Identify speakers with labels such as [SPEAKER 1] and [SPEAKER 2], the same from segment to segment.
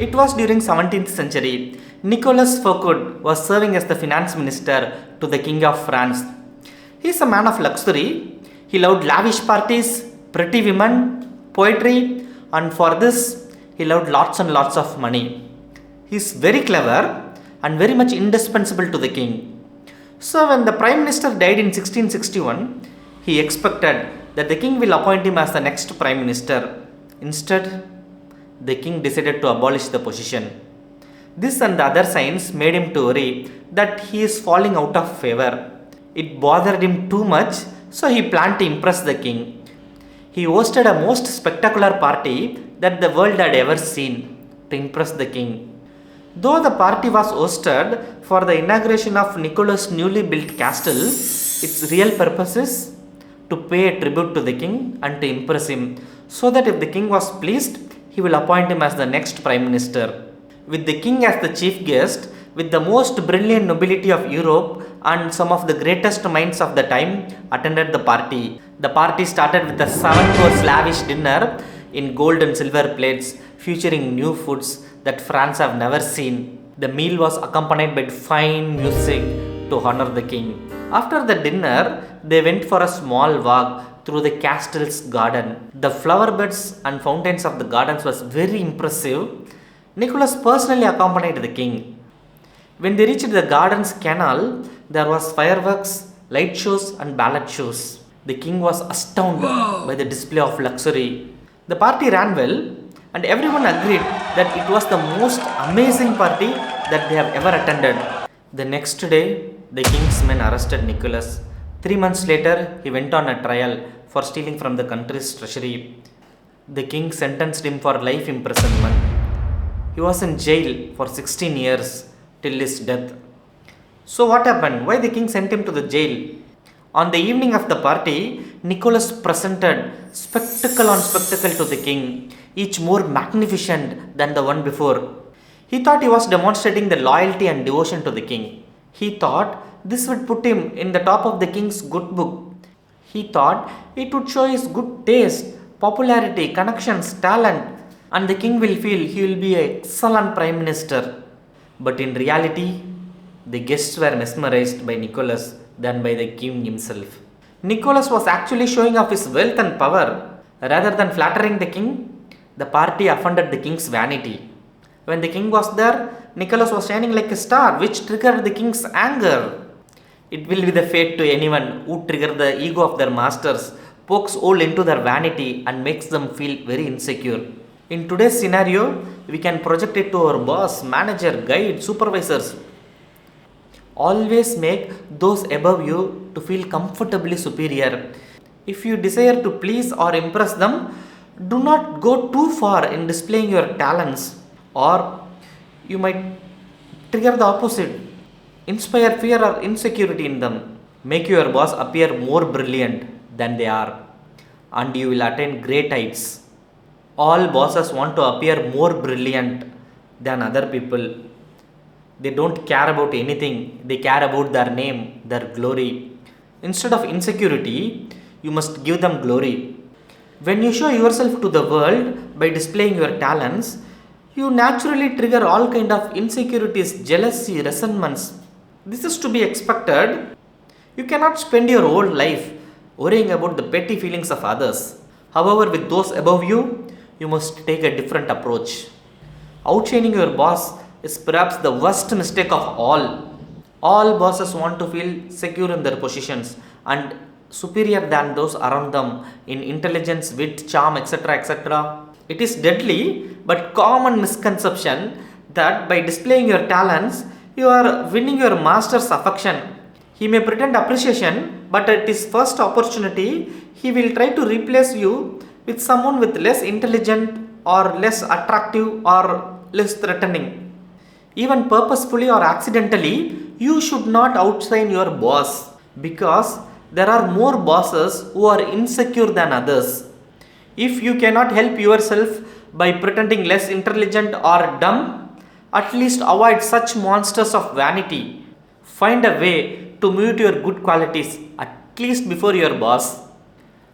[SPEAKER 1] It was during 17th century. Nicolas Foucault was serving as the finance minister to the King of France. He is a man of luxury. He loved lavish parties, pretty women, poetry, and for this, he loved lots and lots of money. He is very clever and very much indispensable to the king. So, when the prime minister died in 1661, he expected that the king will appoint him as the next prime minister. Instead, the king decided to abolish the position. This and the other signs made him to worry that he is falling out of favor. It bothered him too much, so he planned to impress the king. He hosted a most spectacular party that the world had ever seen to impress the king. Though the party was hosted for the inauguration of Nicholas' newly built castle, its real purpose is to pay a tribute to the king and to impress him, so that if the king was pleased, he will appoint him as the next prime minister. With the king as the chief guest, with the most brilliant nobility of Europe and some of the greatest minds of the time attended the party. The party started with a 7-course lavish dinner in gold and silver plates featuring new foods that France have never seen. The meal was accompanied by fine music to honor the king. After the dinner, they went for a small walk through the castle's garden. The flower beds and fountains of the gardens was very impressive. Nicholas personally accompanied the king. When they reached the garden's canal, there was fireworks, light shows and ballet shows. The king was astounded by the display of luxury. The party ran well and everyone agreed that it was the most amazing party that they have ever attended. The next day, the king's men arrested Nicholas. 3 months later, he went on a trial for stealing from the country's treasury. The king sentenced him for life imprisonment. He was in jail for 16 years till his death. So what happened? Why the king sent him to the jail? On the evening of the party, Nicholas presented spectacle on spectacle to the king, each more magnificent than the one before. He thought he was demonstrating the loyalty and devotion to the king. He thought this would put him in the top of the king's good book. He thought it would show his good taste, popularity, connections, talent, and the king will feel he will be an excellent prime minister. But in reality, the guests were mesmerized by Nicholas than by the king himself. Nicholas was actually showing off his wealth and power. Rather than flattering the king, the party offended the king's vanity. When the king was there, Nicholas was shining like a star, which triggered the king's anger. It will be the fate to anyone who trigger the ego of their masters, pokes hole into their vanity and makes them feel very insecure. In today's scenario, we can project it to our boss, manager, guide, supervisors. Always make those above you to feel comfortably superior. If you desire to please or impress them, do not go too far in displaying your talents, or you might trigger the opposite. Inspire fear or insecurity in them. Make your boss appear more brilliant than they are, and you will attain great heights. All bosses want to appear more brilliant than other people. They don't care about anything, they care about their name, their glory. Instead of insecurity, you must give them glory. When you show yourself to the world by displaying your talents, you naturally trigger all kind of insecurities, jealousy, resentments. This is to be expected. You cannot spend your whole life worrying about the petty feelings of others. However, with those above you, you must take a different approach. Outshining your boss is perhaps the worst mistake of all. All bosses want to feel secure in their positions and superior than those around them in intelligence, wit, charm, etc. etc. It is deadly but common misconception that by displaying your talents, you are winning your master's affection. He may pretend appreciation, but at his first opportunity, he will try to replace you with someone with less intelligent or less attractive or less threatening. Even purposefully or accidentally, you should not outshine your boss, because there are more bosses who are insecure than others. If you cannot help yourself by pretending less intelligent or dumb, at least avoid such monsters of vanity. Find a way to mute your good qualities at least before your boss.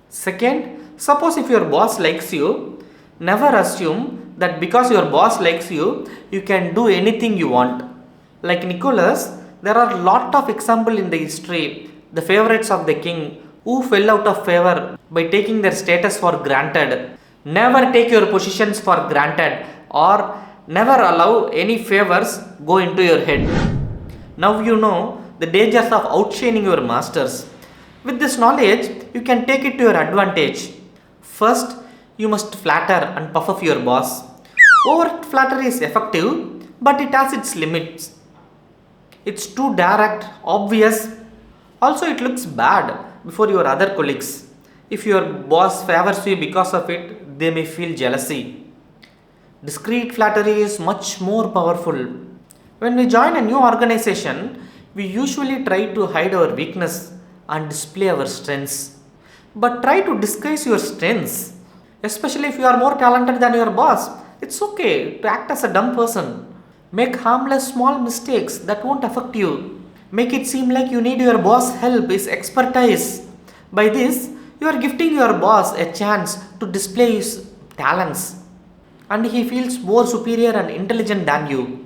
[SPEAKER 1] Second, suppose if your boss likes you, Never assume that because your boss likes you, you can do anything you want. Like Nicholas, there are lot of examples in the history, the favorites of the king who fell out of favor by taking their status for granted. Never take your positions for granted or never allow any favors go into your head. Now you know the dangers of outshining your masters. With this knowledge, you can take it to your advantage. First, you must flatter and puff up your boss. Over flattery is effective, but it has its limits. It's too direct, obvious. Also, it looks bad before your other colleagues. If your boss favors you because of it, they may feel jealousy. Discreet flattery is much more powerful. When we join a new organization, we usually try to hide our weakness and display our strengths. But try to disguise your strengths. Especially if you are more talented than your boss, it's okay to act as a dumb person. Make harmless small mistakes that won't affect you. Make it seem like you need your boss' help, his expertise. By this, you are gifting your boss a chance to display his talents. And he feels more superior and intelligent than you.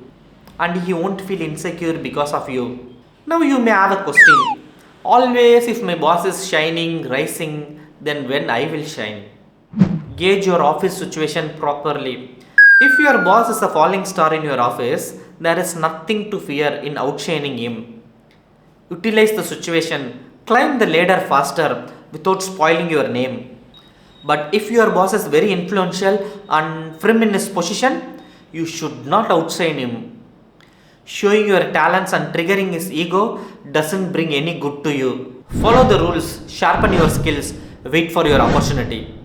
[SPEAKER 1] And he won't feel insecure because of you. Now you may have a question. Always, if my boss is shining, rising, then when I will shine? Gauge your office situation properly. If your boss is a falling star in your office, there is nothing to fear in outshining him. Utilize the situation, climb the ladder faster without spoiling your name. But if your boss is very influential and firm in his position, you should not outshine him. Showing your talents and triggering his ego doesn't bring any good to you. Follow the rules, sharpen your skills, wait for your opportunity.